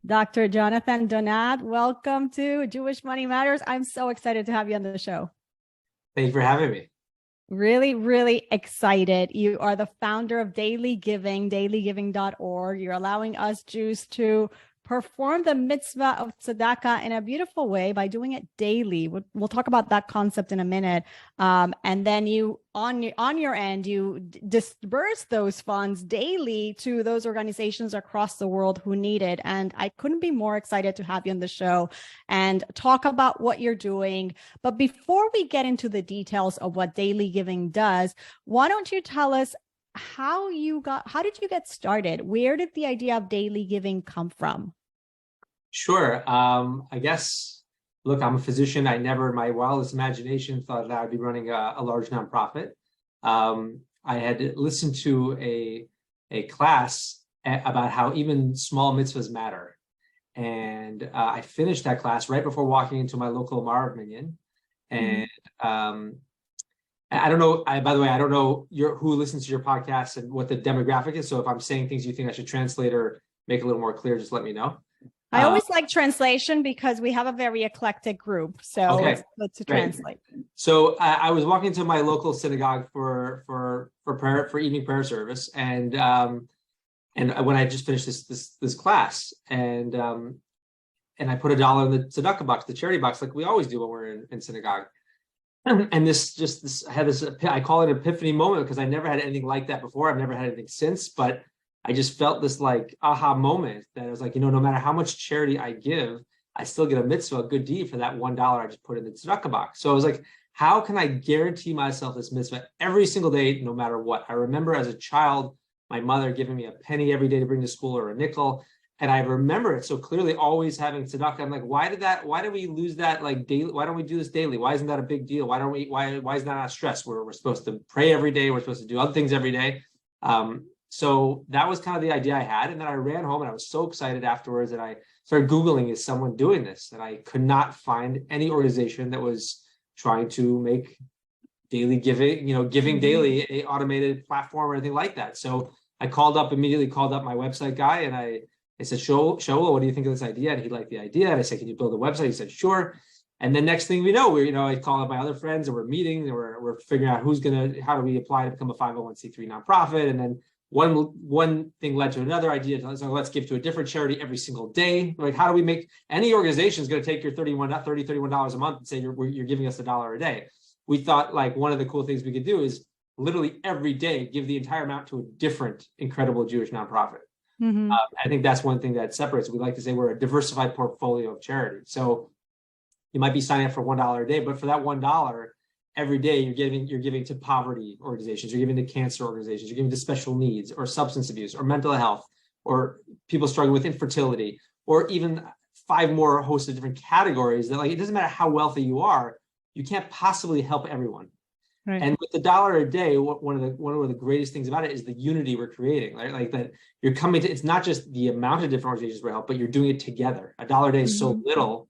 Dr. Jonathan Donat, welcome to Jewish Money Matters. I'm so excited to have you on the show. Thank you for having me. Really, really excited. You are the founder of Daily Giving, dailygiving.org. You're allowing us Jews to perform the mitzvah of tzedakah in a beautiful way by doing it daily. We'll talk about that concept in a minute. And then you, on your end, you disperse those funds daily to those organizations across the world who need it. And I couldn't be more excited to have you on the show and talk about what you're doing. But before we get into the details of what Daily Giving does, why don't you tell us how did you get started? Where did the idea of Daily Giving come from? Sure. I guess, look, I'm a physician. I never, in my wildest imagination, thought that I'd be running a large nonprofit. I had listened to a class about how even small mitzvahs matter. And I finished that class right before walking into my local Marav Minyan. And I don't know, by the way, I don't know who listens to your podcast and what the demographic is. So if I'm saying things you think I should translate or make a little more clear, just let me know. I always like translation because we have a very eclectic group. So okay, it's good to translate. So I was walking to my local synagogue for evening prayer service, and when I just finished this class, and I put $1 in the tzedakah box, the charity box, like we always do when we're in synagogue. And I call it an epiphany moment because I never had anything like that before. I've never had anything since, but I just felt this like aha moment that I was like, no matter how much charity I give, I still get a mitzvah, a good deed for that $1 I just put in the tzedakah box. So I was like, how can I guarantee myself this mitzvah every single day, no matter what? I remember as a child, my mother giving me a penny every day to bring to school or a nickel. And I remember it so clearly, always having tzedakah. I'm like, why did we lose that like daily? Why don't we do this daily? Why isn't that a big deal? Why is that not stress? We're supposed to pray every day. We're supposed to do other things every day. So that was kind of the idea I had. And then I ran home and I was so excited afterwards that I started Googling, is someone doing this? And I could not find any organization that was trying to make daily giving, giving daily, a automated platform or anything like that. So I immediately called up my website guy, and I said, Shaul, what do you think of this idea? And he liked the idea. And I said, can you build a website? He said, sure. And then next thing we know, I call up my other friends and we're meeting and we're figuring out how do we apply to become a 501c3 nonprofit. And then one thing led to another idea. So let's give to a different charity every single day. Like, how do we make any organization is going to take your $31 a month and say you're giving us $1 a day? We thought like one of the cool things we could do is literally every day give the entire amount to a different incredible Jewish nonprofit. I think that's one thing that separates. We like to say we're a diversified portfolio of charity. So you might be signing up for $1 a day, but for that $1 every day, you're giving to poverty organizations, you're giving to cancer organizations, you're giving to special needs or substance abuse or mental health or people struggling with infertility, or even 5 more hosts of different categories that, like, it doesn't matter how wealthy you are, you can't possibly help everyone. Right. And with the $1 a day, one of the greatest things about it is the unity we're creating, right? Like that you're coming to, it's not just the amount of different organizations we help, but you're doing it together. $1 a day is so little,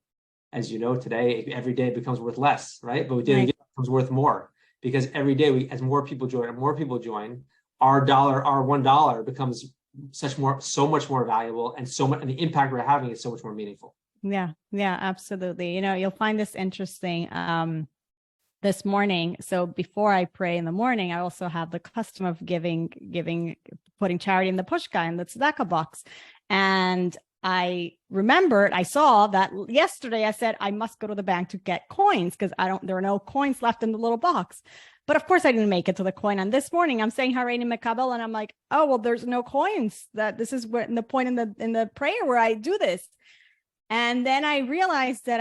as you know, today, every day it becomes worth less, right? But with daily giving, it becomes worth more, because every day as more people join, our $1 becomes so much more valuable, and and the impact we're having is so much more meaningful. Yeah, absolutely. You'll find this interesting. This morning, so before I pray in the morning, I also have the custom of putting charity in the pushka, in the tzedakah box. And I remembered, I saw that yesterday I said I must go to the bank to get coins because there are no coins left in the little box. But of course I didn't make it to the coin. And this morning I'm saying Hareini Mekabel, and I'm like, oh, well, there's no coins. That this is where the point in the prayer where I do this. And then I realized that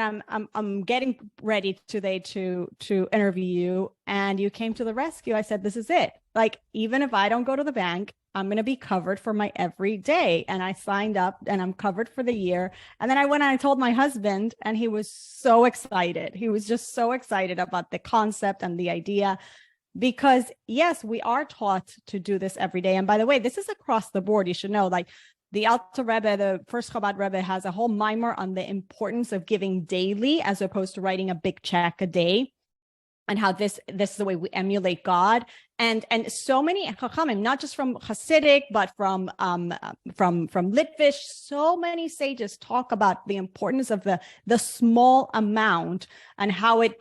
I'm getting ready today to interview you, and you came to the rescue. I said, this is it. Like, even if I don't go to the bank, I'm going to be covered for my every day. And I signed up and I'm covered for the year. And then I went and I told my husband, and he was so excited. He was just so excited about the concept and the idea, because yes, we are taught to do this every day. And by the way, this is across the board. You should know, like, the Alter Rebbe, the first Chabad Rebbe, has a whole mimer on the importance of giving daily as opposed to writing a big check a day. and how this is the way we emulate God. And so many Chachamim, not just from Hasidic, but from Litvish, so many sages talk about the importance of the small amount and how it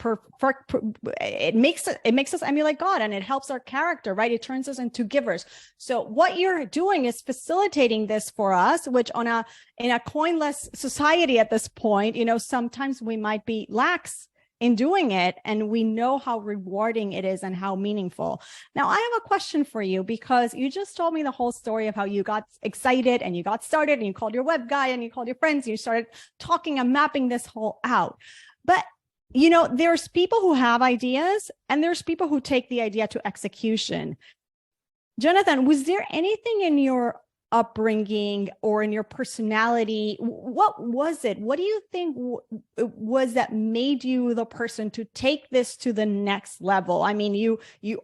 makes us emulate God, and it helps our character, right? It turns us into givers. So what you're doing is facilitating this for us, which in a coinless society at this point, sometimes we might be lax in doing it, and we know how rewarding it is and how meaningful. Now, I have a question for you, because you just told me the whole story of how you got excited and you got started and you called your web guy and you called your friends and you started talking and mapping this whole out. But there's people who have ideas and there's people who take the idea to execution. Jonathan, was there anything in your upbringing or in your personality? What was it? What do you think was that made you the person to take this to the next level? I mean, you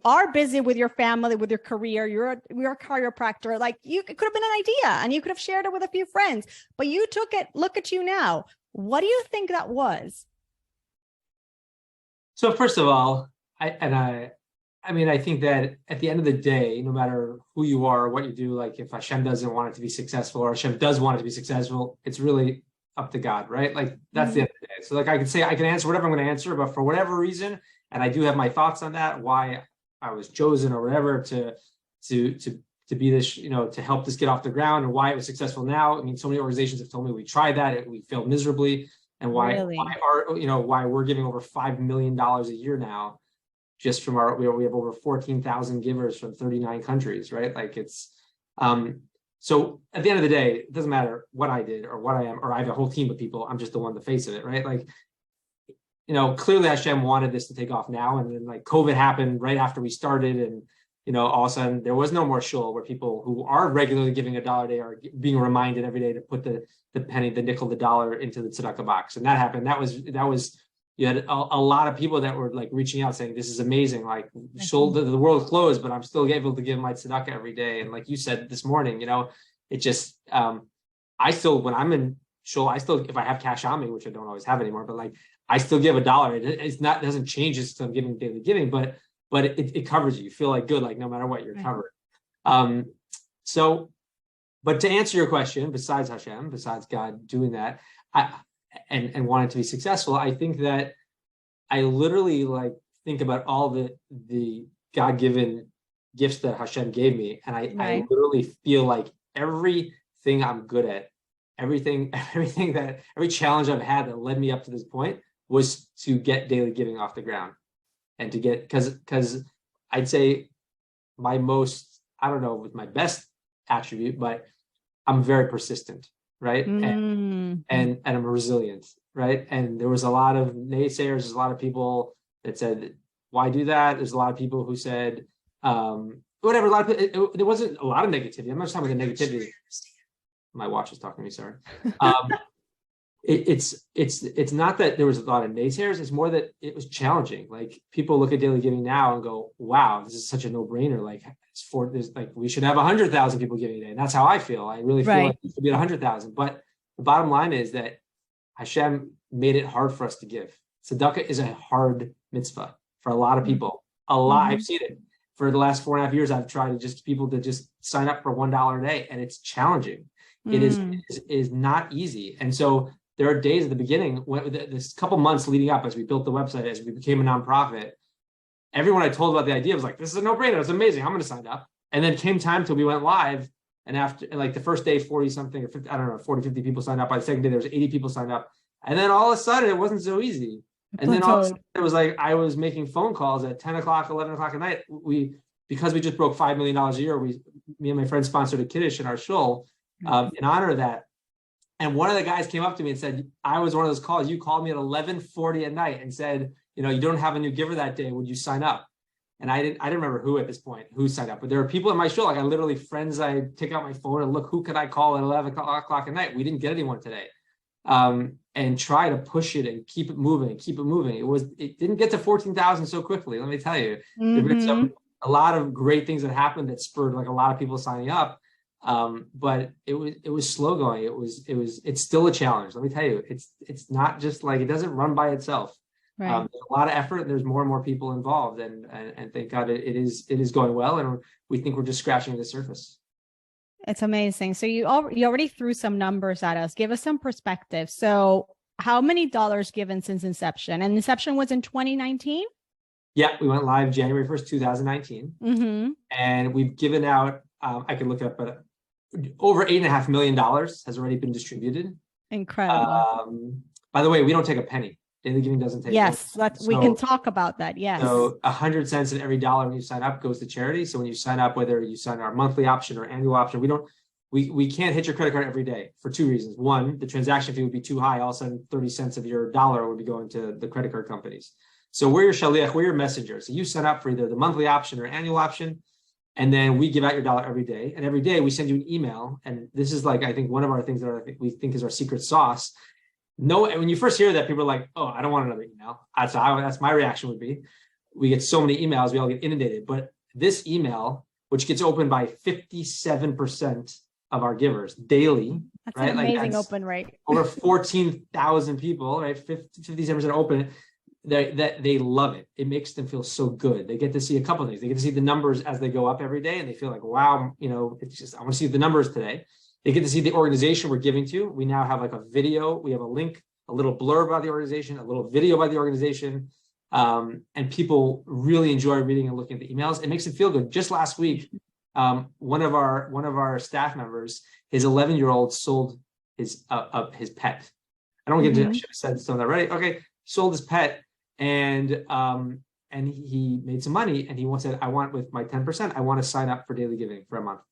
are busy with your family, with your career. You're a chiropractor. Like, it could have been an idea and you could have shared it with a few friends, but you took it. Look at you now. What do you think that was? So first of all, I think that at the end of the day, no matter who you are or what you do, like if Hashem doesn't want it to be successful or Hashem does want it to be successful, it's really up to God, right? Like that's the end of the day. So like I can answer whatever I'm going to answer, but for whatever reason, and I do have my thoughts on that, why I was chosen or whatever to be this, to help this get off the ground, and why it was successful now. I mean, so many organizations have told me we tried that, we failed miserably, and why we're giving over $5 million a year now. Just from we have over 14,000 givers from 39 countries, right? Like it's, so at the end of the day, it doesn't matter what I did or what I am, or I have a whole team of people. I'm just the one, the face of it, right? Like, clearly Hashem wanted this to take off now. And then like COVID happened right after we started. And, all of a sudden there was no more shul where people who are regularly giving $1 a day are being reminded every day to put the penny, the nickel, the dollar into the tzedakah box. And that happened. That was, you had a lot of people that were like reaching out saying, this is amazing. Like the world closed, but I'm still able to give my tzedakah every day. And like you said this morning, it just, I still, when I'm in shul, if I have cash on me, which I don't always have anymore, but like, I still give $1. It doesn't change just because I'm giving daily giving, but it covers you. You feel like good, like no matter what, you're covered. But to answer your question, besides Hashem, besides God doing that, and wanted to be successful, I think that I literally think about all the God-given gifts that Hashem gave me, and I literally feel like everything I'm good at, every challenge I've had that led me up to this point was to get daily giving off the ground, and to get because I'd say my most, I don't know with my best attribute, but I'm very persistent. Right. And I'm resilient. Right. And there was a lot of naysayers. There's a lot of people that said, why do that? There's a lot of people who said, whatever. There wasn't a lot of negativity. I'm not talking about the negativity. My watch is talking to me. Sorry. It's not that there was a lot of naysayers. It's more that it was challenging. Like people look at daily giving now and go, wow, this is such a no brainer. Like we should have 100,000 people giving a day. And that's how I feel. I really feel like it should be 100,000. But the bottom line is that Hashem made it hard for us to give. Tzedakah is a hard mitzvah for a lot of people. I've seen it. For the last 4.5 years, I've tried people to just sign up for $1 a day, and it's challenging. It is not easy. And so there are days at the beginning, this couple months leading up, as we built the website, as we became a nonprofit, everyone I told about the idea was like, this is a no-brainer. It's amazing. I'm going to sign up. And then it came time till we went live. And after the first day, 40 something or 50, I don't know, 40, 50 people signed up. By the second day, there was 80 people signed up. And then all of a sudden it wasn't so easy. And then all of a sudden it was like, I was making phone calls at 10 o'clock, 11 o'clock at night. Because we just broke $5 million a year, me and my friend sponsored a kiddush in our shul in honor of that. And one of the guys came up to me and said, I was one of those calls. You called me at 11:40 at night and said, you don't have a new giver that day. Would you sign up? And I didn't remember who at this point, who signed up, but there were people in my show. Like I literally I take out my phone and look, who could I call at 11 o'clock at night? We didn't get anyone today. And try to push it and keep it moving. It didn't get to 14,000 so quickly. Let me tell you, there been a lot of great things that happened that spurred a lot of people signing up. But it was slow going. It's still a challenge. Let me tell you, it's not just it doesn't run by itself. Right. There's a lot of effort. There's more and more people involved, and thank God it is going well, and we think we're just scratching the surface. It's amazing. So you already threw some numbers at us. Give us some perspective. So how many dollars given since inception? And inception was in 2019? Yeah, we went live January 1st, 2019. Mm-hmm. And we've given out, I could look it up, but over $8.5 million has already been distributed. Incredible. By the way, we don't take a penny. Daily Giving doesn't take. Yes, we can talk about that. Yes. So 100 cents in every dollar when you sign up goes to charity. So when you sign up, whether you sign our monthly option or annual option, we can't hit your credit card every day for two reasons. One, the transaction fee would be too high. All of a sudden, 30 cents of your dollar would be going to the credit card companies. So we're your shaliach, we're your messenger. So you sign up for either the monthly option or annual option, and then we give out your dollar every day. And every day we send you an email. And this is like, I think one of our things that we think is our secret sauce. No, when you first hear that, people are like, "Oh, I don't want another email." That's my reaction would be. We get so many emails, we all get inundated. But this email, which gets opened by 57% of our givers daily, that's right? An amazing that's open rate. Over 14,000 people, right? 57% open. They love it. It makes them feel so good. They get to see a couple of things. They get to see the numbers as they go up every day, and they feel like, wow, it's just, I want to see the numbers today. They get to see the organization we're giving to. We now have like a video. We have a link, a little blurb about the organization, a little video by the organization. And people really enjoy reading and looking at the emails. It makes them feel good. Just last week, one of our staff members, his 11-year-old sold his pet. I don't get to, I should have said something already. Okay, sold his pet, and he made some money, and he said, I want, with my 10%, I want to sign up for Daily Giving for a month.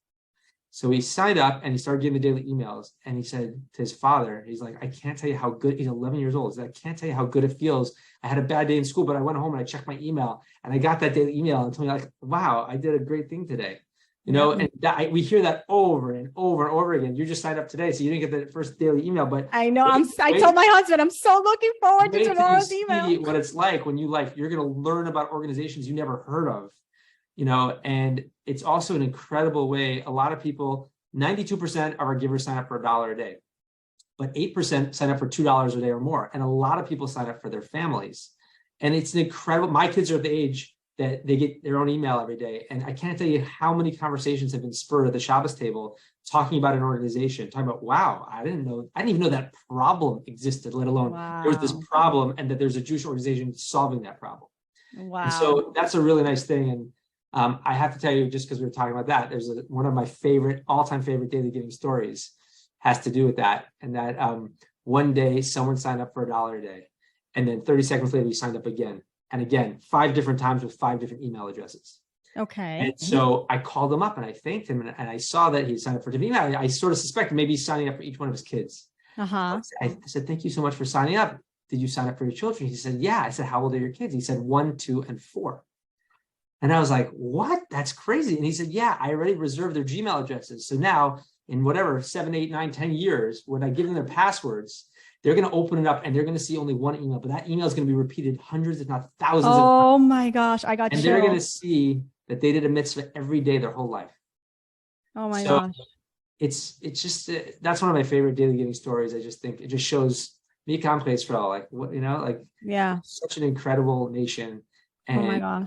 So he signed up and he started getting the daily emails, and he said to his father, he's like, I can't tell you how good, he's 11 years old. He's like, I can't tell you how good it feels. I had a bad day in school, but I went home and I checked my email and I got that daily email and told me, like, wow, I did a great thing today. And we hear that over and over and over again. You just signed up today, so you didn't get the first daily email, but I know. I told my husband, I'm so looking forward to tomorrow's email. What it's like when you're going to learn about organizations you never heard of, and it's also an incredible way. A lot of people, 92% of our givers sign up for $1 a day, but 8% sign up for $2 a day or more. And a lot of people sign up for their families. And it's an incredible, my kids are at the age that they get their own email every day. And I can't tell you how many conversations have been spurred at the Shabbos table talking about an organization, talking about, wow, I didn't even know that problem existed, let alone there was this problem and that there's a Jewish organization solving that problem. Wow. And so that's a really nice thing. And I have to tell you, just because we were talking about that, there's one of my all-time favorite Daily Giving stories has to do with that. And that one day someone signed up for $1 a day. And then 30 seconds later, he signed up again. And again, 5 different times with 5 different email addresses. Okay. And so I called him up and I thanked him. And I saw that he signed up for different email. I sort of suspected maybe he's signing up for each one of his kids. I said, thank you so much for signing up. Did you sign up for your children? He said, yeah. I said, how old are your kids? He said, 1, 2, and 4. And I was like, what? That's crazy. And he said, yeah, I already reserved their Gmail addresses. So now in whatever, 7, 8, 9, 10 years, when I give them their passwords, they're going to open it up and they're going to see only one email, but that email is going to be repeated hundreds, if not thousands of times. Oh my gosh. I got you. And they're going to see that they did a mitzvah every day their whole life. Oh my gosh. It's just, that's one of my favorite Daily Giving stories. I just think it just shows Mikam Israel, like what, yeah, such an incredible nation. And, oh my gosh.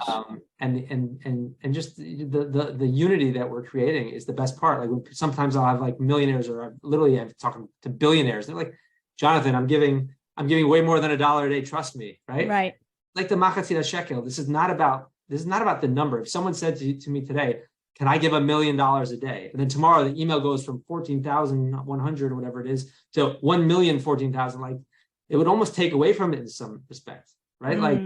And just the unity that we're creating is the best part. Like sometimes I'll have like millionaires, or I'm talking to billionaires. They're like, Jonathan, I'm giving way more than $1 a day. Trust me, right? Right. Like the Machatzit shekel. This is not about the number. If someone said to me today, can I give $1 million a day? And then tomorrow the email goes from 14,100 or whatever it is to 1,014,000. Like it would almost take away from it in some respect, right? Like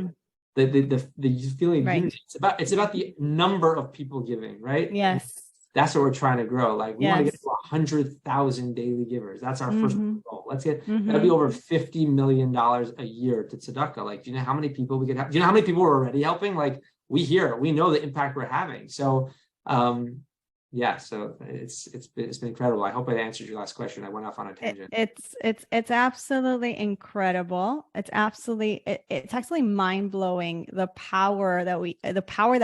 the feeling of unity. It's about the number of people giving, right? Yes. That's what we're trying to grow. Like we want to get to 100,000 daily givers. That's our first goal. Let's get that'll be over $50 million a year to tzedakah. Like, do you know how many people we could have? Do you know how many people we're already helping? Like we know the impact we're having. So so it's been incredible. I hope I answered your last question. I went off on a tangent. It's absolutely incredible. It's actually mind blowing the power that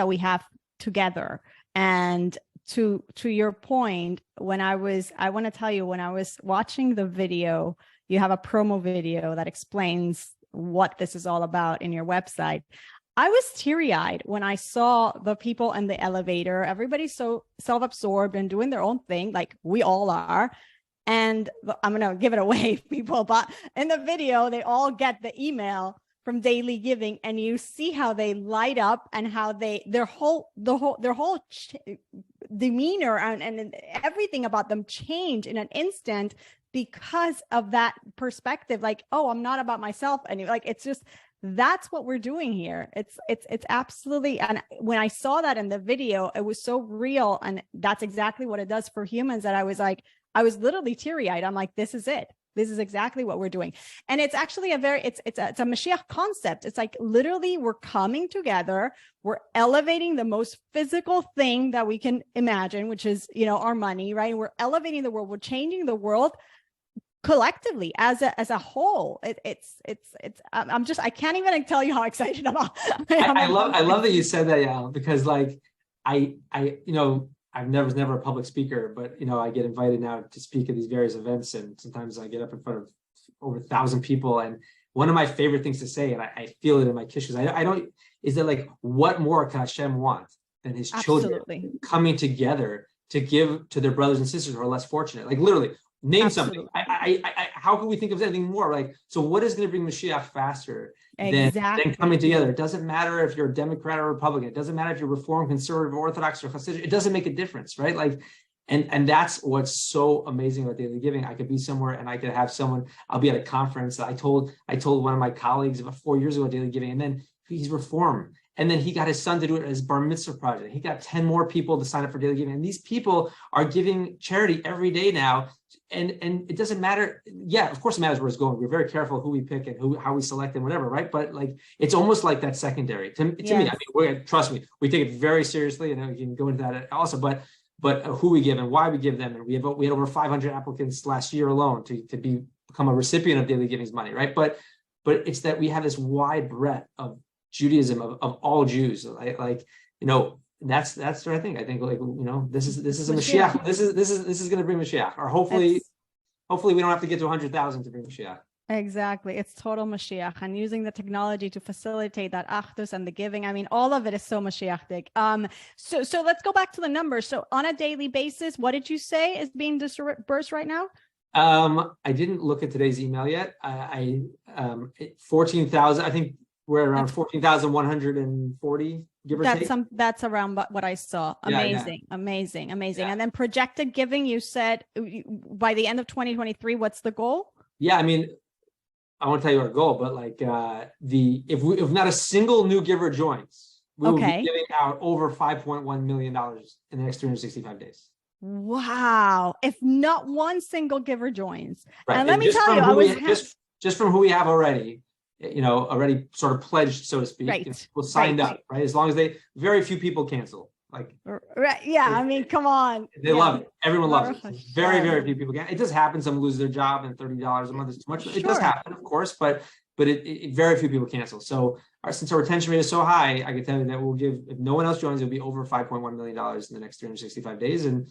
we have together. And to your point, I want to tell you, when I was watching the video, you have a promo video that explains what this is all about in your website. I was teary-eyed when I saw the people in the elevator. Everybody's so self-absorbed and doing their own thing, like we all are. And I'm going to give it away, people, but in the video, they all get the email from Daily Giving, and you see how they light up and how their whole demeanor and everything about them change in an instant because of that perspective. Like, oh, I'm not about myself. And like, it's just, that's what we're doing here. It's absolutely. And when I saw that in the video, it was so real. And that's exactly what it does for humans, that I was like, I was literally teary-eyed. I'm like, this is it. This is exactly what we're doing. And it's actually it's a Mashiach concept. It's like literally we're coming together. We're elevating the most physical thing that we can imagine, which is, our money, right? We're elevating the world. We're changing the world collectively as a whole. I can't even tell you how excited I'm. I love that you said that, Yael, because like I was never a public speaker, but I get invited now to speak at these various events, and sometimes I get up in front of over 1,000 people. And one of my favorite things to say, and I feel it in my kishes, is that like, what more can Hashem want than His children coming together to give to their brothers and sisters who are less fortunate? Like literally, name something. How can we think of anything more? Like, so what is going to bring Mashiach faster than coming together? It doesn't matter if you're a Democrat or Republican. It doesn't matter if you're Reform, Conservative, Orthodox, or Hasidic. It doesn't make a difference, right? Like, and that's what's so amazing about Daily Giving. I could be somewhere and I could have someone. I'll be at a conference. I told one of my colleagues about 4 years ago Daily Giving, and then he's Reform. And then he got his son to do it as bar mitzvah project. He got 10 more people to sign up for Daily Giving. And these people are giving charity every day now. And it doesn't matter. Yeah, of course it matters where it's going. We're very careful who we pick and how we select and whatever, right? But like, it's almost like that's secondary to me. I mean, trust me, we take it very seriously, and we can go into that also. But who we give and why we give them, and we had over 500 applicants last year alone to become a recipient of Daily Giving's money, right? But it's that we have this wide breadth of Judaism of all Jews, that's what I think. I think this is a Mashiach. This is going to bring Mashiach, or hopefully we don't have to get to 100,000 to bring Mashiach. Exactly, it's total Mashiach, and using the technology to facilitate that achdus and the giving. I mean, all of it is so Mashiach-dik. So let's go back to the numbers. So on a daily basis, what did you say is being disbursed right now? I didn't look at today's email yet. 14,000. I think we're around 14,140. Give or take. That's around what I saw. Amazing. Yeah. And then projected giving, you said by the end of 2023, what's the goal? Yeah, I mean, I won't tell you our goal, but like if not a single new giver joins, we will be giving out over $5.1 million in the next 365 days. Wow. If not one single giver joins. Right. And let me tell you, just from who we have already, already sort of pledged, so to speak, people signed up, right? As long as very few people cancel. Like, right. Yeah. I mean, come on. They love it. Everyone loves it. Very, very few people can. It does happen. Some lose their job and $30 a month is too much. It does happen, of course, but it very few people cancel. So since our retention rate is so high, I can tell you that we'll give, if no one else joins, it'll be over $5.1 million in the next 365 days. And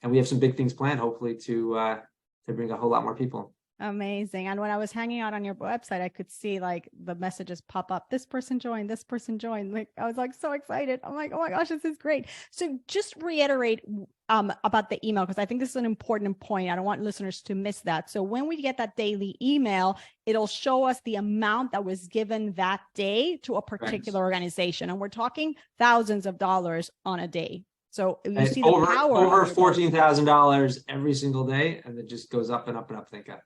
we have some big things planned, hopefully, to bring a whole lot more people. Amazing. And when I was hanging out on your website, I could see like the messages pop up. This person joined. Like, I was like so excited. I'm like, oh my gosh, this is great. So just reiterate about the email, because I think this is an important point. I don't want listeners to miss that. So when we get that daily email, it'll show us the amount that was given that day to a particular organization. And we're talking thousands of dollars on a day. So you see the power. Over $14,000 every single day. And it just goes up and up and up. Thank God.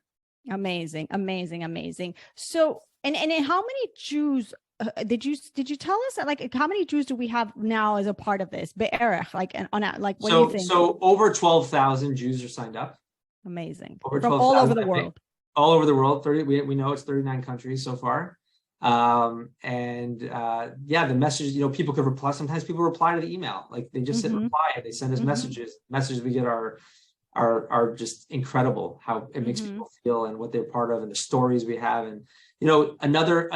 Amazing. So, and how many Jews did you tell us that, like, how many Jews do we have now as a part of this? Be'erech, like, what do you think? So over 12,000 Jews are signed up. Amazing. From all over the world. All over the world. 30. We know it's 39 countries so far. The message, people could reply. Sometimes people reply to the email, like they just hit reply. They send us messages. Messages we get are just incredible, how it makes people feel and what they're part of and the stories we have. And another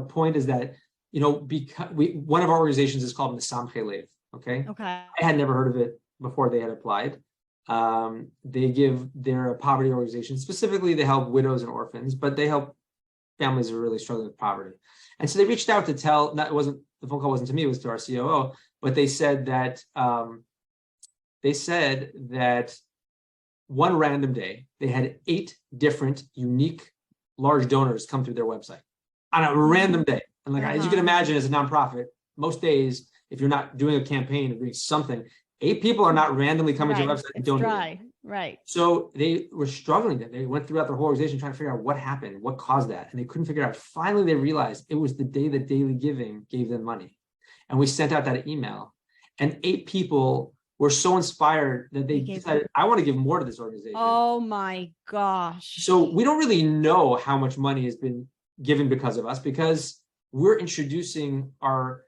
point is that because one of our organizations is called Mesamchei Lev. Okay. I had never heard of it before they had applied. They're a poverty organization. Specifically, they help widows and orphans, but they help families are really struggling with poverty. And so they reached out to tell, not, it wasn't, the phone call wasn't to me, it was to our COO, but they said that one random day, they had 8 different unique large donors come through their website on a random day. And like, as you can imagine, as a nonprofit, most days, if you're not doing a campaign or doing something, 8 people are not randomly coming to your website and donating. Right. So they were struggling. They went throughout their whole organization trying to figure out what happened, what caused that. And they couldn't figure it out. Finally, they realized it was the day that Daily Giving gave them money. And we sent out that email. And 8 people were so inspired that they decided, I want to give more to this organization. Oh my gosh. So we don't really know how much money has been given because of us, because we're introducing our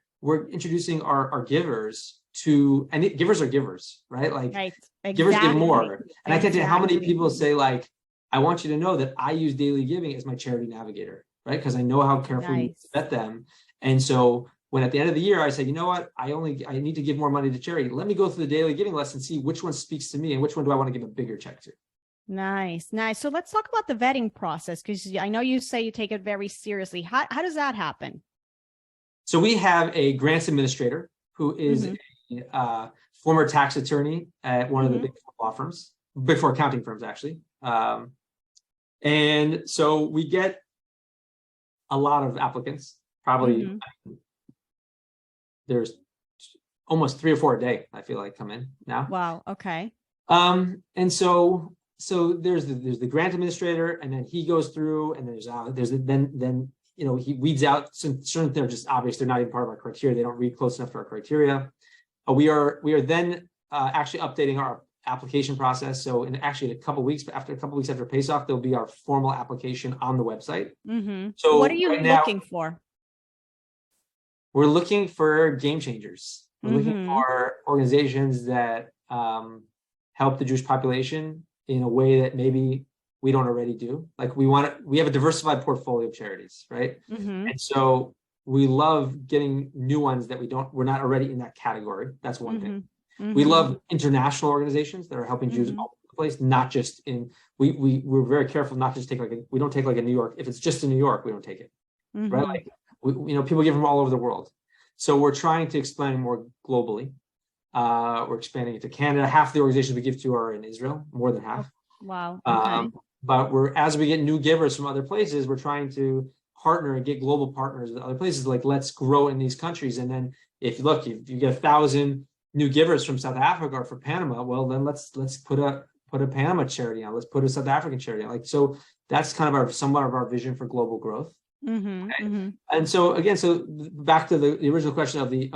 givers to, and givers are givers, right? Like givers give more. And I can't tell you how many people say like, I want you to know that I use Daily Giving as my charity navigator, right? Because I know how carefully to vet them. And so when at the end of the year, I say, you know what, I need to give more money to charity. Let me go through the Daily Giving list and see which one speaks to me and which one do I want to give a bigger check to. Nice. So let's talk about the vetting process, because I know you say you take it very seriously. How does that happen? So we have a grants administrator who is a former tax attorney at one of the big 4 law firms, big 4 accounting firms, actually. And so we get a lot of applicants, probably there's almost 3 or 4 a day, I feel like, come in now. Wow. Okay. And so there's the grant administrator, and then he goes through, and then you know, he weeds out certain things are just obvious. They're not even part of our criteria. They don't read close enough to our criteria. We are then actually updating our application process. So after a couple weeks after PASOK, there'll be our formal application on the website. So what are you looking for? We're looking for game changers. We're looking for organizations that help the Jewish population in a way that maybe we don't already do. Like we have a diversified portfolio of charities, right? And so we love getting new ones that we're not already in that category. That's one thing. We love international organizations that are helping Jews all over the place, not just in, we're very careful not to just we don't take like a New York. If it's just in New York, we don't take it, right? Like, people give from all over the world. So we're trying to expand more globally. We're expanding it to Canada. Half the organizations we give to are in Israel, more than half. Wow. Okay. But as we get new givers from other places, we're trying to partner and get global partners with other places. Like, let's grow in these countries. And then if you get 1,000 new givers from South Africa or from Panama, well, then let's put a Panama charity on. Let's put a South African charity on. Like, so that's kind of somewhat of our vision for global growth. And so again, back to the original question of the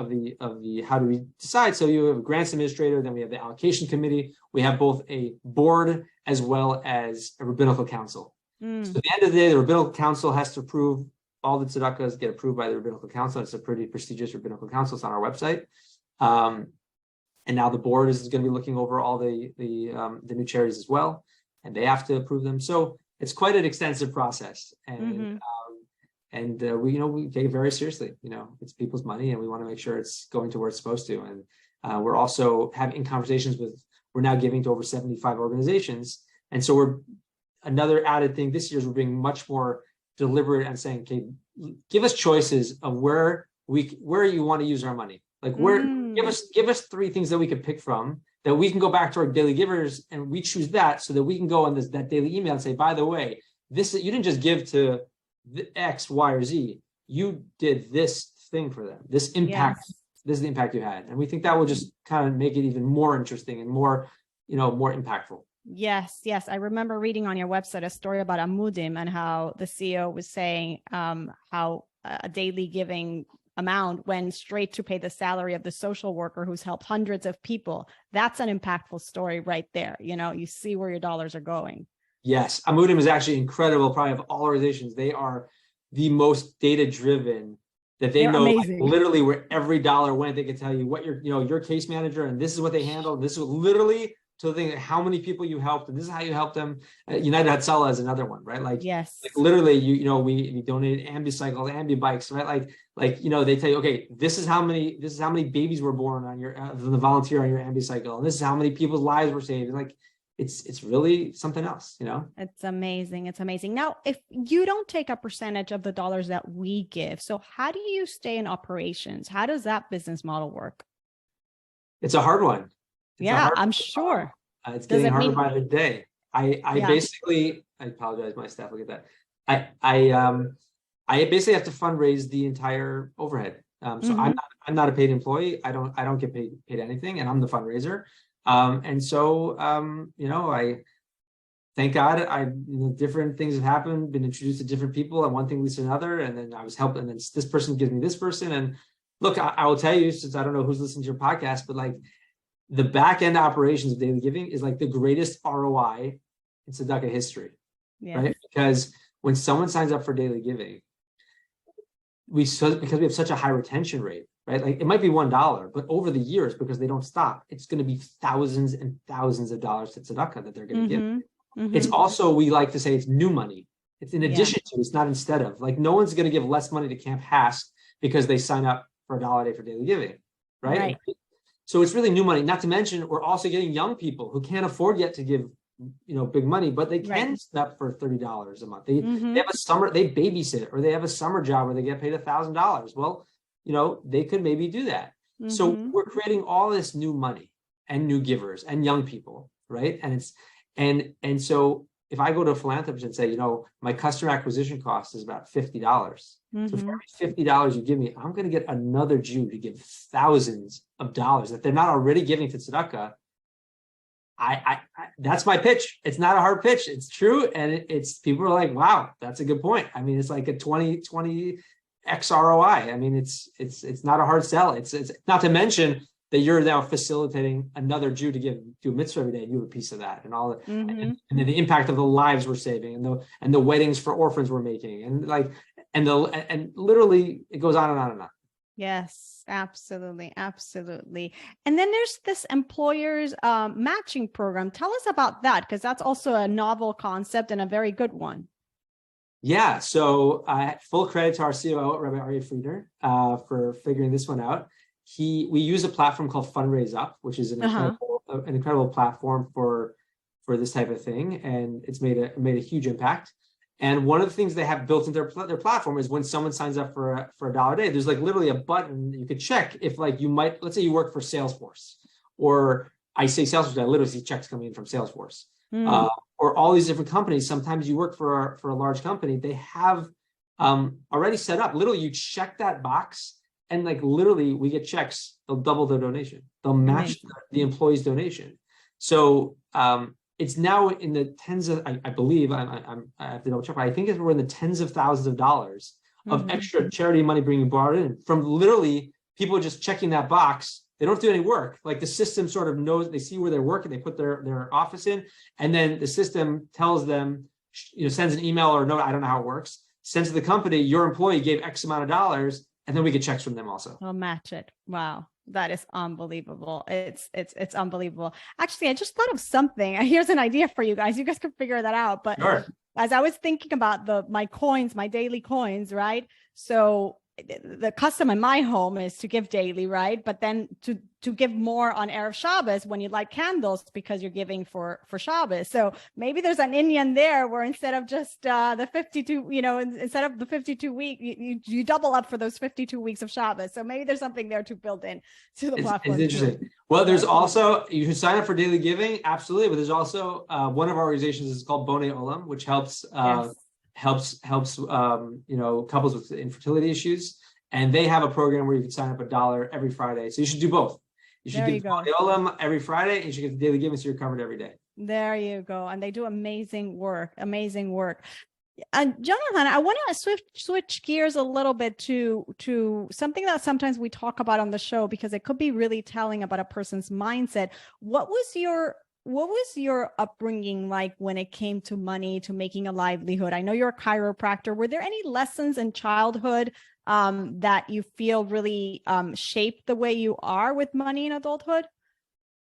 how do we decide? So you have a grants administrator, then we have the allocation committee. We have both a board as well as a rabbinical council. So at the end of the day, the rabbinical council has to approve all the tzedakahs, get approved by the rabbinical council. It's a pretty prestigious rabbinical council. It's on our website. And now the board is going to be looking over all the new charities as well, and they have to approve them. So it's quite an extensive process, and we take it very seriously. It's people's money, and we want to make sure it's going to where it's supposed to. And we're also having conversations we're now giving to over 75 organizations, and so another added thing this year is we're being much more deliberate and saying, okay, give us choices of where you want to use our money. Like give us 3 things that we could pick from that we can go back to our daily givers, and we choose that so that we can go on that daily email and say, by the way, you didn't just give to the X, Y, or Z. You did this thing for them. This impact. Yes. This is the impact you had, and we think that will just kind of make it even more interesting and more impactful. Yes. I remember reading on your website a story about Amudim and how the CEO was saying how a daily giving amount went straight to pay the salary of the social worker who's helped hundreds of people. That's an impactful story right there. You see where your dollars are going. Yes. Amudim is actually incredible. Probably of all organizations, they are the most data-driven, that they know literally where every dollar went. They can tell you what your case manager, and this is what they handled. This is literally to the thing, how many people you helped, and this is how you helped them. United Hatzalah is another one, right? Like, yes, like literally, we donated ambicycles, ambibikes, right? Like they tell you, okay, this is how many babies were born on your from the volunteer on your ambicycle, and this is how many people's lives were saved. Like, it's really something else, you know? It's amazing. It's amazing. Now, if you don't take a percentage of the dollars that we give, so how do you stay in operations? How does that business model work? It's a hard one. Yeah, I'm sure. It's getting harder by the day. I basically, I apologize, my staff, look at that. I basically have to fundraise the entire overhead. So I'm not a paid employee. I don't get paid anything, and I'm the fundraiser. And so I thank God different things have happened, been introduced to different people, and one thing leads to another, and then I was helping, and then this person gives me this person. And look, I will tell you, since I don't know who's listening to your podcast, but like the back end operations of daily giving is like the greatest ROI in Tzedakah history, right? Because when someone signs up for daily giving, because we have such a high retention rate, right? Like it might be $1, but over the years, because they don't stop, it's going to be thousands and thousands of dollars to tzedakah that they're going to give. It's also, we like to say, it's new money. It's in addition to, it's not instead of. Like no one's going to give less money to Camp HASC because they sign up for $1 a day for daily giving, right? So it's really new money. Not to mention, we're also getting young people who can't afford yet to give big money, but they can sign up for $30 a month. They have a summer, they babysit, or they have a summer job where they get paid $1,000. Well, they could maybe do that. So we're creating all this new money and new givers and young people, right? And so if I go to a philanthropist and say, my customer acquisition cost is about $50. So for every $50 you give me, I'm going to get another Jew to give thousands of dollars that they're not already giving to tzedakah. I that's my pitch. It's not a hard pitch. It's true. And it's people are like, wow, that's a good point. I mean, it's like a 20x ROI. I mean, it's not a hard sell. It's not to mention that you're now facilitating another Jew to do a mitzvah every day, and you have a piece of that, and all that, and then the impact of the lives we're saving, and the weddings for orphans we're making, and literally it goes on and on and on. Yes, absolutely. Absolutely. And then there's this employers matching program. Tell us about that, because that's also a novel concept and a very good one. Yeah. So full credit to our COO, Rabbi Aryeh Frieder, for figuring this one out. We use a platform called Fundraise Up, which is an incredible platform for this type of thing. And it's made a huge impact. And one of the things they have built into their platform is when someone signs up for $1 a day, there's like literally a button you could check if like let's say you work for Salesforce, or I say Salesforce, I literally see checks coming in from Salesforce, or all these different companies. Sometimes you work for a large company, they have already set up, literally you check that box, and like literally we get checks, they'll double their donation. They'll match the employee's donation. So it's now in the tens of, I believe, I have to double check, but I think we're in the tens of thousands of dollars of extra charity money being brought in from literally people just checking that box. They don't do any work. Like the system sort of knows, they see where they're working, they put their office in, and then the system tells them, sends an email or note, I don't know how it works, sends to the company, your employee gave X amount of dollars, and then we get checks from them also. I'll match it. Wow. That is unbelievable. It's unbelievable. Actually, I just thought of something. Here's an idea for you guys. You guys can figure that out. But as I was thinking about my daily coins, right? So the custom in my home is to give daily, right? But then to give more on Erev Shabbos when you light candles, because you're giving for Shabbos. So maybe there's an Indian there where instead of just the 52, instead of the 52 week, you double up for those 52 weeks of Shabbos. So maybe there's something there to build in to the platform. It's interesting. Well, there's also, you can sign up for daily giving, absolutely. But there's also one of our organizations is called Bonei Olam, which helps couples with infertility issues, and they have a program where you can sign up $1 every Friday. So you should do both. You should get the Olam every Friday, and you should get the daily giving, so you're covered every day. There you go. And they do amazing work. And Jonathan, I want to switch gears a little bit to something that sometimes we talk about on the show, because it could be really telling about a person's mindset. What was your upbringing like when it came to money, to making a livelihood? I know you're a chiropractor. Were there any lessons in childhood that you feel really shaped the way you are with money in adulthood?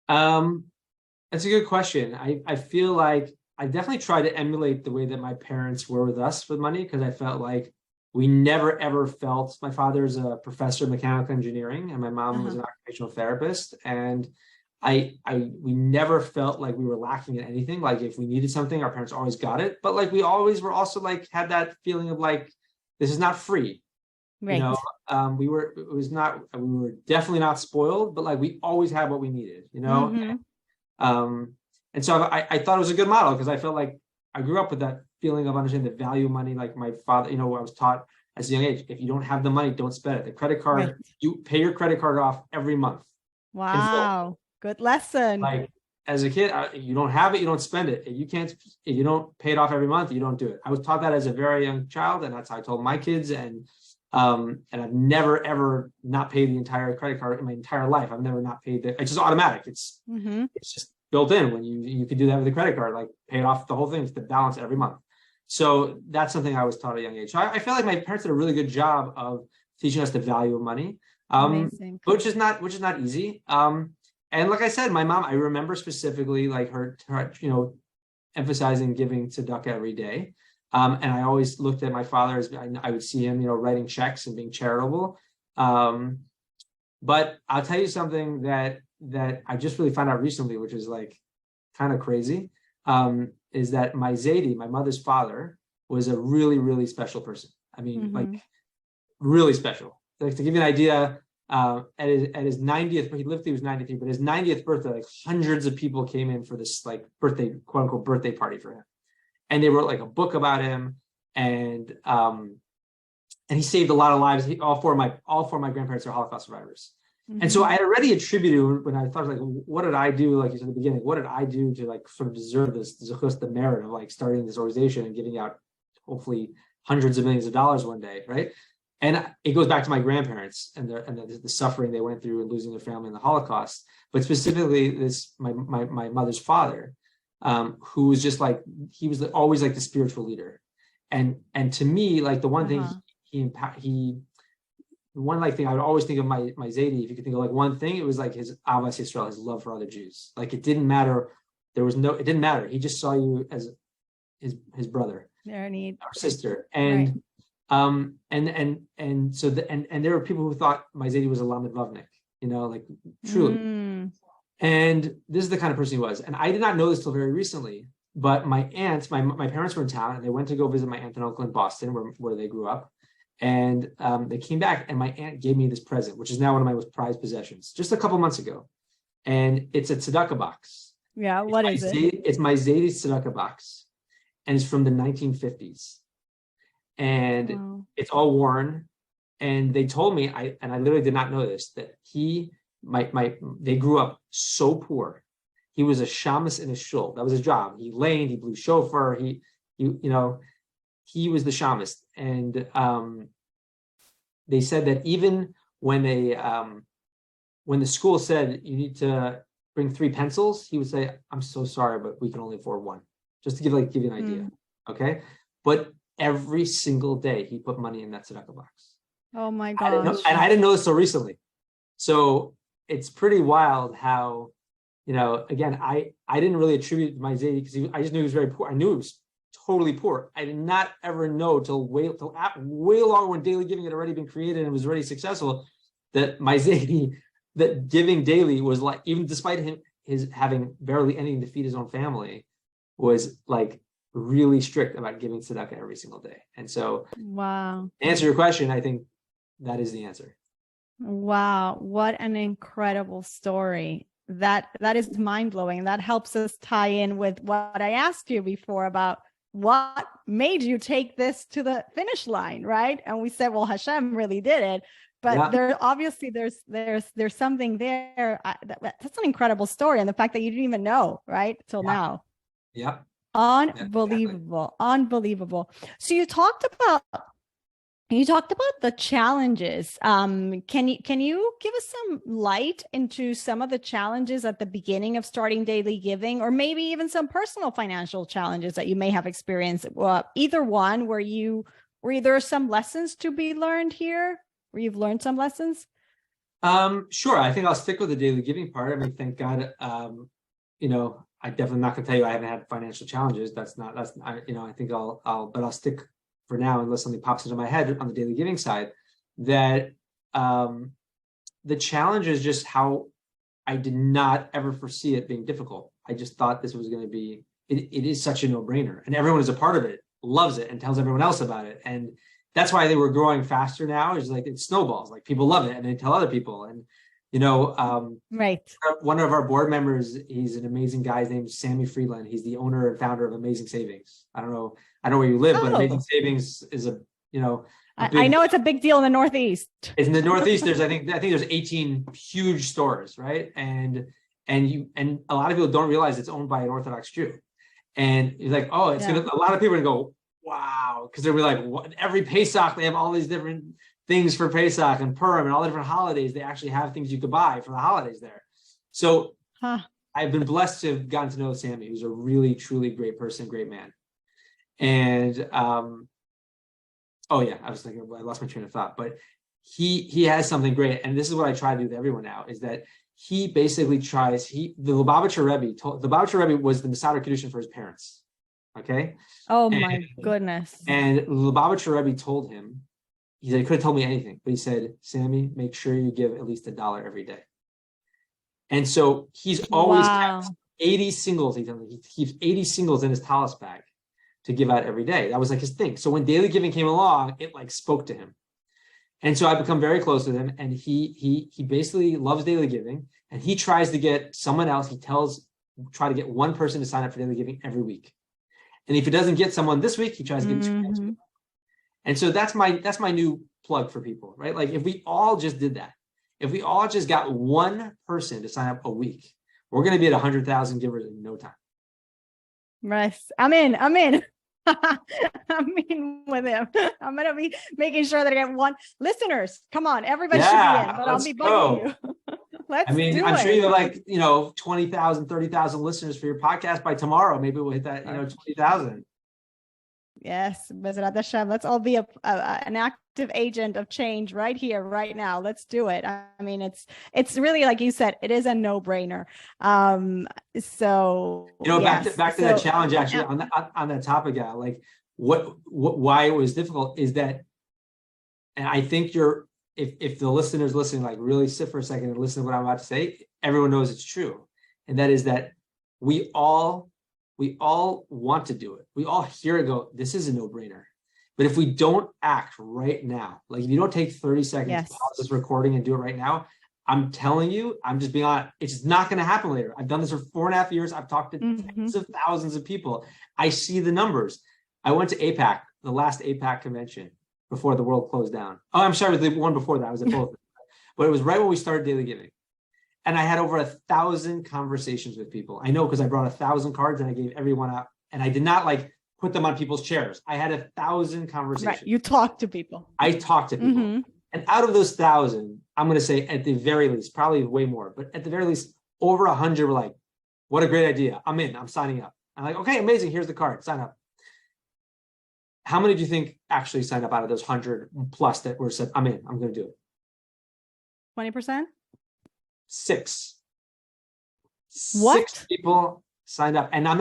That's a good question. I feel like I definitely tried to emulate the way that my parents were with us with money, because I felt like we never, ever felt, my father's a professor of mechanical engineering and my mom was an occupational therapist. And we never felt like we were lacking in anything. Like if we needed something, our parents always got it. But like we always were also like had that feeling of like this is not free. You know, Right. we were definitely not spoiled, but like we always had what we needed, you know. Mhm. And so I thought it was a good model because I felt like I grew up with that feeling of understanding the value of money. Like my father, you know, I was taught as a young age, if you don't have the money, don't spend it. The credit Right. card, you pay your credit card off every month in full. Wow. Good lesson. Like as a kid, you don't have it, you don't spend it. If you don't pay it off every month, you don't do it. I was taught that as a very young child, and that's how I told my kids. And I've never ever not paid the entire credit card in my entire life. I've never not paid it's just automatic. Mhm. It's just built in when you could do that with a credit card, like pay it off the whole thing, it's the balance every month. So that's something I was taught at a young age. So I feel like my parents did a really good job of teaching us the value of money, Amazing. which is not easy. And like I said, my mom, I remember specifically like her you know, emphasizing giving tzedakah every day. And I always looked at my father as I would see him, you know, writing checks and being charitable. But I'll tell you something that I just really found out recently, which is like kind of crazy, is that my Zaidi, my mother's father, was a really, really special person. I mean, like really special. Like to give you an idea, at his 90th, he lived till he was 93, but his 90th birthday, like hundreds of people came in for this like birthday, quote unquote, birthday party for him. And they wrote like a book about him, and he saved a lot of lives. All four of my grandparents are Holocaust survivors. And so I had already attributed, when I thought like, what did I do? Like you said at the beginning, what did I do to like sort of deserve this, the merit of like starting this organization and giving out hopefully hundreds of millions of dollars one day, right? And it goes back to my grandparents and the suffering they went through and losing their family in the Holocaust. But specifically, my mother's father, who was just like, he was always like the spiritual leader. And to me, like the one thing one like thing I would always think of my Zaidi, if you could think of like one thing, it was like his Ahavas Yisrael, his love for other Jews. Like it didn't matter. It didn't matter. He just saw you as his brother or sister. And and so and there were people who thought my Zaidi was a Lamed Vavnik, you know, like truly. And this is the kind of person he was. And I did not know this till very recently, but my aunts, my parents were in town and they went to go visit my aunt and uncle in Boston, where they grew up. And they came back and my aunt gave me this present, which is now one of my most prized possessions, just a couple months ago. And it's a tzedakah box. Yeah, what is it? It's my Zaidi tzedakah box. And it's from the 1950s. And it's all worn. And they told me, I literally did not know this, that they grew up so poor. He was a shamus in a shul. That was his job. He laned, he blew shofar, he was the shamus. And they said that even when the school said you need to bring 3 pencils, he would say, "I'm so sorry, but we can only afford 1." Just to give you an idea. Okay. But every single day he put money in that tzedakah box. Oh my gosh. I didn't know this so recently. So it's pretty wild how, you know, again, I didn't really attribute my Zaidi because I just knew he was very poor. I knew he was totally poor. I did not ever know till way longer when daily giving had already been created and was already successful, that my Zaidi, that giving daily was like, even despite his having barely anything to feed his own family, was like really strict about giving tzedakah every single day. And so, wow, to answer your question, I think that is the answer. Wow, what an incredible story. That is mind-blowing. That helps us tie in with what I asked you before about what made you take this to the finish line, right? And we said, well, Hashem really did it. But there obviously there's something there. That's an incredible story. And the fact that you didn't even know, right? Till now. Yeah. Unbelievable. Exactly. Unbelievable. So you talked about the challenges. Can you give us some light into some of the challenges at the beginning of starting daily giving, or maybe even some personal financial challenges that you may have experienced? Either one, where there are some lessons to be learned here, where you've learned some lessons? Sure. I think I'll stick with the daily giving part. I mean, thank God. I definitely not gonna tell you I haven't had financial challenges. I think I'll stick for now, unless something pops into my head on the daily giving side, that the challenge is just how I did not ever foresee it being difficult. I just thought this was going to be, it is such a no-brainer, and everyone is a part of it, loves it, and tells everyone else about it. And that's why they were growing faster now. Is like it snowballs, like people love it and they tell other people. And right. One of our board members, he's an amazing guy. His name's Sammy Friedland. He's the owner and founder of Amazing Savings. I don't know where you live, but Amazing Savings is I know it's a big deal in the Northeast. It's in the Northeast. I think there's 18 huge stores, right? And a lot of people don't realize it's owned by an Orthodox Jew. And you're like, oh, it's a lot of people are gonna go, wow, because they'll be like, what? Every Pesach they have all these different things for Pesach and Purim and all the different holidays. They actually have things you could buy for the holidays there. So I've been blessed to have gotten to know Sammy, who's a really, truly great person, great man. And oh yeah, I was thinking, I lost my train of thought, but he has something great. And this is what I try to do with everyone now, is that he basically tries, the Lubavitcher Rebbe was the Masada Kedushin for his parents. Okay. Oh my goodness. And Lubavitcher Rebbe told him, he said, he could have told me anything, but he said, Sammy, make sure you give at least $1 every day. And so he's always kept 80 singles. He keeps 80 singles in his talis bag to give out every day. That was like his thing. So when daily giving came along, it like spoke to him. And so I become very close with him, and he basically loves daily giving, and he tries to get someone else. Try to get one person to sign up for daily giving every week. And if he doesn't get someone this week, he tries to get two next week. And so that's my new plug for people, right? Like if we all just did that, if we all just got one person to sign up a week, we're going to be at 100,000 givers in no time. Right. I'm in. I'm in with him. I'm going to be making sure that I get one. Listeners, come on. Everybody should be in, but I'll be bugging you. I'm sure you have 20,000, 30,000 listeners for your podcast by tomorrow. Maybe we'll hit that, 20,000. Yes, Bezrat Hashem. Let's all be an active agent of change right here, right now. Let's do it. I mean, it's really, like you said, it is a no-brainer. So back to that challenge, actually, on that topic, like why it was difficult is that, and I think if the listeners listening, like really sit for a second and listen to what I'm about to say, everyone knows it's true, and that is that we all want to do it. We all hear it go, this is a no-brainer. But if we don't act right now, like if you don't take 30 seconds to pause this recording and do it right now, I'm telling you, I'm just being honest, it's not going to happen later. I've done this for 4.5 years. I've talked to tens of thousands of people. I see the numbers. I went to APAC, the last APAC convention before the world closed down. Oh, I'm sorry, it was the one before that. I was at both. But it was right when we started daily giving. And I had over 1,000 conversations with people. I know, because I brought 1,000 cards and I gave everyone out. And I did not put them on people's chairs. I had 1,000 conversations. Right. You talked to people. I talked to people. And out of those 1,000, I'm going to say at the very least, probably way more, but at the very least, over 100 were like, what a great idea. I'm in. I'm signing up. I'm like, okay, amazing. Here's the card. Sign up. How many do you think actually signed up out of those 100 plus that were said, I'm in. I'm going to do it? 20%? 6. What? 6 people signed up. And I'm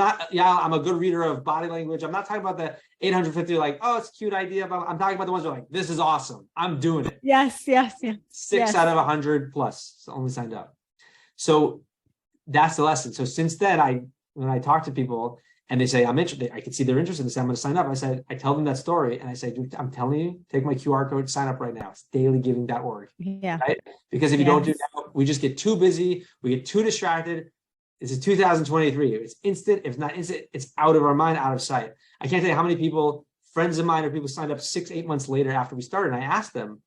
a good reader of body language. I'm not talking about the 850 like, oh, it's a cute idea. But I'm talking about the ones that are like, this is awesome. I'm doing it. Yes. 6 out of 100 plus only signed up. So that's the lesson. So since then, when I talk to people and they say, I'm interested, I can see they're interested, they say, I'm going to sign up. I tell them that story and I say, dude, I'm telling you, take my QR code, sign up right now. It's dailygiving.org. Yeah. Right? Because if you don't do that, we just get too busy. We get too distracted. This is 2023. It's instant. If not instant, it's out of our mind, out of sight. I can't tell you how many people, friends of mine or people signed up 6-8 months later after we started. And I asked them,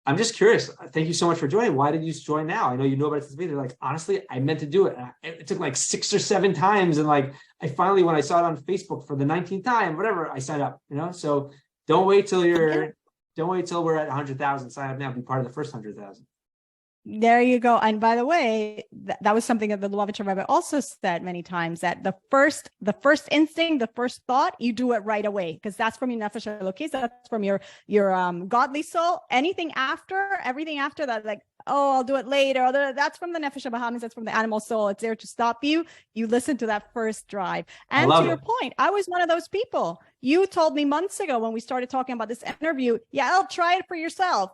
I'm just curious. Thank you so much for joining. Why did you join now? I know you know about it since me. They're like, honestly, I meant to do it. And it took like 6 or 7 times. And like, I finally, when I saw it on Facebook for the 19th time, whatever, I signed up, So don't wait till we're at 100,000. Sign up now, be part of the first 100,000. There you go. And by the way, that was something that the Lubavitcher Rebbe also said many times, that the first instinct, the first thought, you do it right away, because that's from your nefesh elokis, that's from your godly soul. Everything after that, like, oh, I'll do it later, that's from the nefesh habahamis, that's from the animal soul. It's there to stop you. You listen to that first drive. And to your point, I was one of those people. You told me months ago when we started talking about this interview, I'll try it for yourself.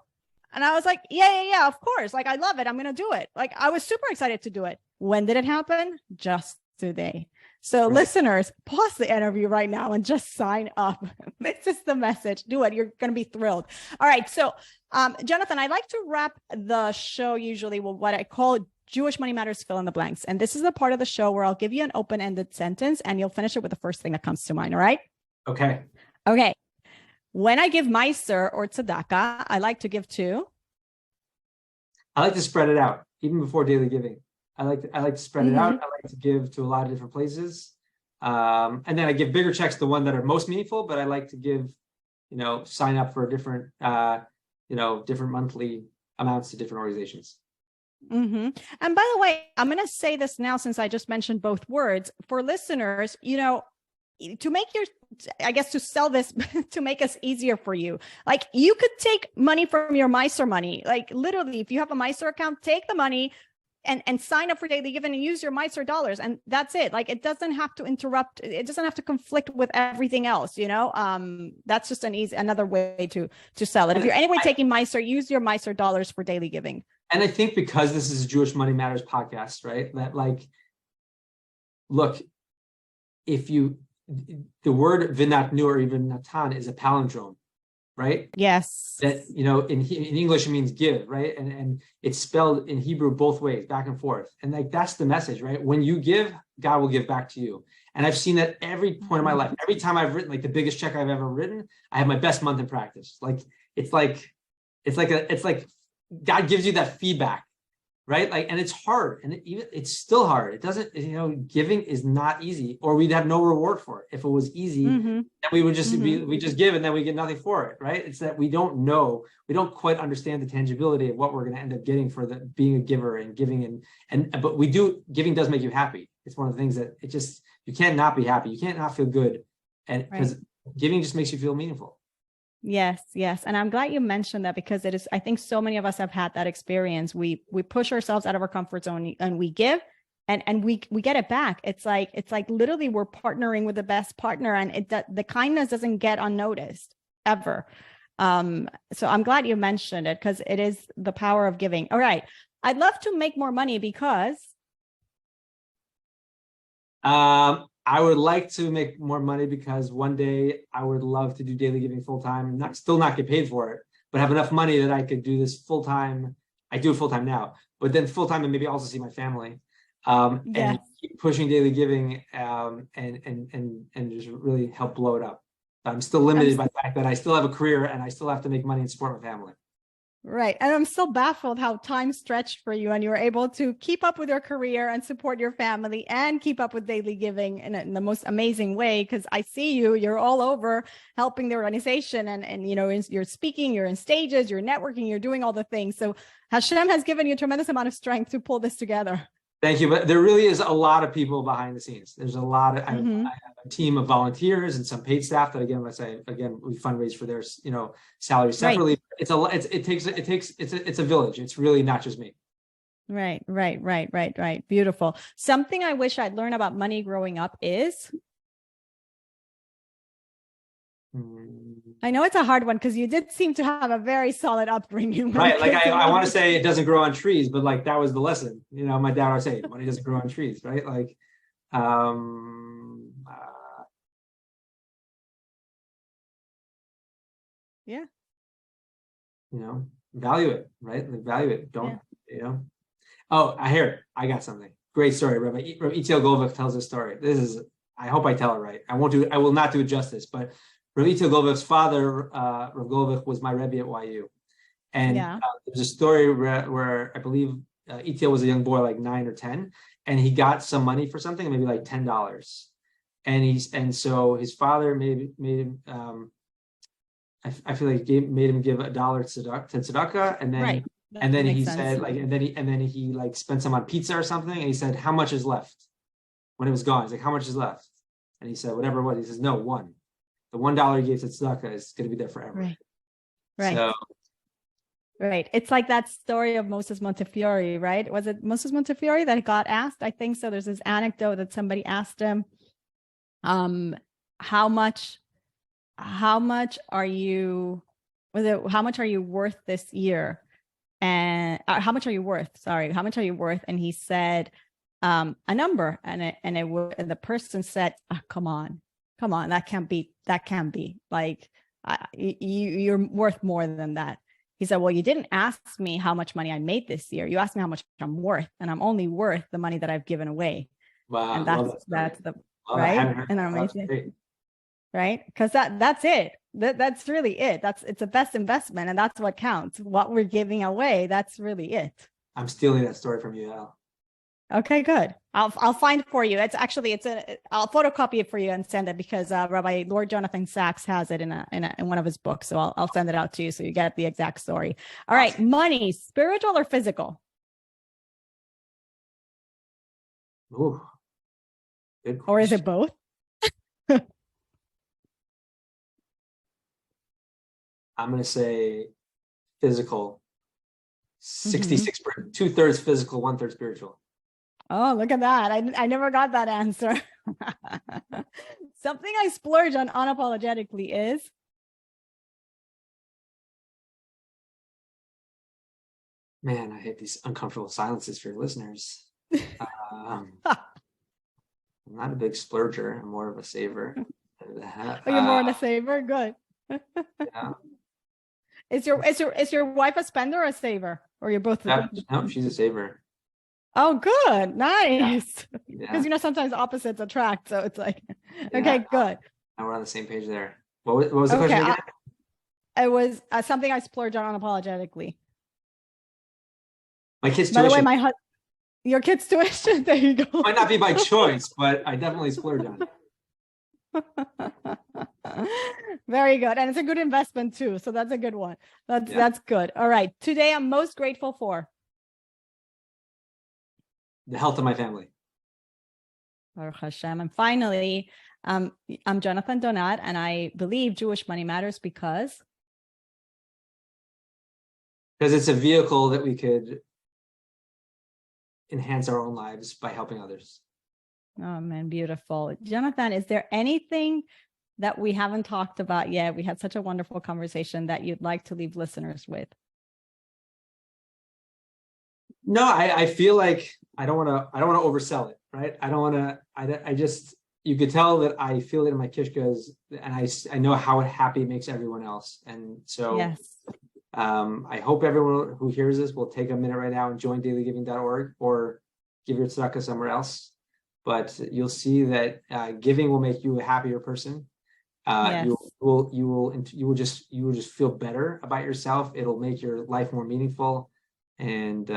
And I was like, yeah, of course. Like, I love it. I'm going to do it. Like, I was super excited to do it. When did it happen? Just today. So Right. listeners, pause the interview right now and just sign up. This is the message. Do it. You're going to be thrilled. All right. So, Jonathan, I like to wrap the show usually with what I call Jewish Money Matters fill in the blanks. And this is the part of the show where I'll give you an open-ended sentence and you'll finish it with the first thing that comes to mind. All right. Okay. Okay. When I give Meiser or tzedakah, I like to give to. I like to spread it out, even before daily giving. I like to spread it out. I like to give to a lot of different places. And then I give bigger checks, the one that are most meaningful, but I like to give, sign up for different, different monthly amounts to different organizations. And by the way, I'm going to say this now, since I just mentioned both words for listeners, to make to sell this, to make us easier for you. Like, you could take money from your Meiser money. Like, literally, if you have a Meiser account, take the money and sign up for daily giving and use your Meiser dollars. And that's it. Like, it doesn't have to interrupt. It doesn't have to conflict with everything else. That's just another way to sell it. If you're anyway taking Meiser, use your Meiser dollars for daily giving. And I think because this is a Jewish Money Matters podcast, right? That, like, look, the word vinatnu or even natan is a palindrome, right? Yes. That, in English it means give, right? And it's spelled in Hebrew both ways, back and forth. And like, that's the message, right? When you give, God will give back to you. And I've seen that every point of my life. Every time I've written, like, the biggest check I've ever written, I have my best month in practice. Like, it's like God gives you that feedback, right? Like, and it's hard, and it's still hard. It doesn't, giving is not easy, or we'd have no reward for it. If it was easy, then we would just we just give and then we get nothing for it, right? It's that we don't quite understand the tangibility of what we're going to end up getting for being a giver and giving, but giving does make you happy. It's one of the things that you can't not be happy. You can't not feel good, and because giving just makes you feel meaningful. Yes. And I'm glad you mentioned that, because it is, I think so many of us have had that experience. We push ourselves out of our comfort zone and we give and we get it back. It's like literally we're partnering with the best partner, and the kindness doesn't get unnoticed ever. So I'm glad you mentioned it, because it is the power of giving. All right. I'd love to make more money because I would like to make more money because one day I would love to do daily giving full time, still not get paid for it, but have enough money that I could do this full time. I do it full time now, but then full time and maybe also see my family, and keep pushing daily giving, and just really help blow it up. I'm still limited by the fact that I still have a career and I still have to make money and support my family. Right. And I'm still baffled how time stretched for you and you were able to keep up with your career and support your family and keep up with daily giving in the most amazing way. Because I see you're all over helping the organization and you're speaking, you're in stages, you're networking, you're doing all the things. So Hashem has given you a tremendous amount of strength to pull this together. Thank you. But there really is a lot of people behind the scenes. There's a lot of, I have a team of volunteers and some paid staff that, again, we fundraise for their, salaries separately. Right. It's a village. It's really not just me. Right. Beautiful. Something I wish I'd learned about money growing up is, I know it's a hard one because you did seem to have a very solid upbringing. Right. Like I want to say it doesn't grow on trees, but like that was the lesson. My dad would say money doesn't grow on trees, right? Like, yeah. Value it, right? Like, value it. Don't, Oh, I hear it. I got something. Great story. Rabbi Itziel Goldberg tells a story. I hope I tell it right. I will not do it justice, but Rabbi Itziel Goldberg's father, Rav Goldberg, was my Rebbe at YU. And there's a story where I believe Itziel was a young boy, like 9 or 10, and he got some money for something, maybe like $10. And so his father made him, I feel like made him give $1 to tzedakah, and then and then he said like, and then he like spent some on pizza or something, and he said, how much is left? When it was gone, he's like, how much is left? And he said, whatever it was. He says, no, one. The $1 he gave to tzedakah is going to be there forever. Right. So, right. It's like that story of Moses Montefiore, right? Was it Moses Montefiore that got asked? I think so. There's this anecdote that somebody asked him, how much are you was it how much are you worth this year? And how much are you worth? Sorry, how much are you worth? And he said a number, and the person said, oh, come on, that can't be like you're worth more than that. He said, well, you didn't ask me how much money I made this year. You asked me how much I'm worth, and I'm only worth the money that I've given away. Wow, And that's the right. And I'm amazing, right? Because that's it. That's really it. It's the best investment, and that's what counts. What we're giving away, that's really it. I'm stealing that story from you, Al. Okay, good. I'll find it for you. I'll photocopy it for you and send it, because Rabbi Lord Jonathan Sacks has it in one of his books. So I'll send it out to you so you get the exact story. All right, money, spiritual or physical? Ooh, good question. Or is it both? I'm going to say physical. 66, 2/3 physical, 1/3 spiritual. Oh, look at that. I never got that answer. Something I splurge on unapologetically is? Man, I hate these uncomfortable silences for your listeners. I'm not a big splurger. I'm more of a saver. Oh, you're more of a saver? Good. Yeah. Is your wife a spender or a saver? Or you're both? No, she's a saver. Oh, good. Nice. Because Yeah. sometimes opposites attract. So it's like, okay, good. Now we're on the same page there. What was the question again? It was something I splurge on unapologetically. My kid's By tuition. the way, your kid's tuition. There you go. Might not be by choice, but I definitely splurge on it. Very good. And it's a good investment too. So that's a good one. That's good. All right. Today I'm most grateful for The health of my family. Baruch Hashem. And finally, I'm Jonathan Donat, and I believe Jewish Money Matters because it's a vehicle that we could enhance our own lives by helping others. Oh man, beautiful. Jonathan, is there anything that we haven't talked about yet? We had such a wonderful conversation that you'd like to leave listeners with. No, I feel like I don't want to oversell it, right? I don't want to, I just, you could tell that I feel it in my kishkas, and I know how happy it makes everyone else. And so yes. I hope everyone who hears this will take a minute right now and join dailygiving.org or give your tzedakah somewhere else. But you'll see that giving will make you a happier person. Yes. You will just feel better about yourself. It'll make your life more meaningful. And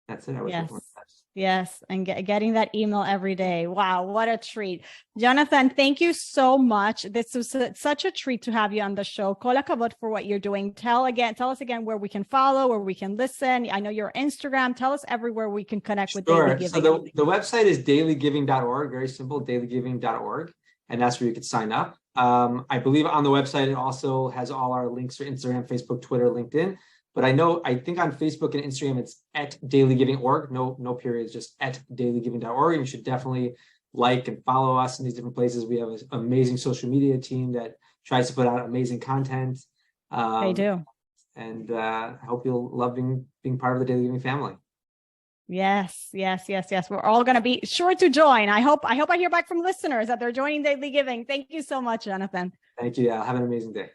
that's it. I wish everyone the best. Yes, and getting that email every day. Wow, what a treat. Jonathan, thank you so much. This was such a treat to have you on the show. Kol hakavod for what you're doing. Tell us again where we can follow, where we can listen. I know your Instagram. Tell us everywhere we can connect with Daily Giving. So the website is dailygiving.org, very simple, dailygiving.org, and that's where you could sign up. I believe on the website, it also has all our links for Instagram, Facebook, Twitter, LinkedIn. But I think on Facebook and Instagram, it's @dailygiving.org. No periods, just @dailygiving.org. And you should definitely like and follow us in these different places. We have an amazing social media team that tries to put out amazing content. They do. And I hope you'll love being part of the Daily Giving family. Yes. We're all going to be sure to join. I hope I hear back from listeners that they're joining Daily Giving. Thank you so much, Jonathan. Thank you. Have an amazing day.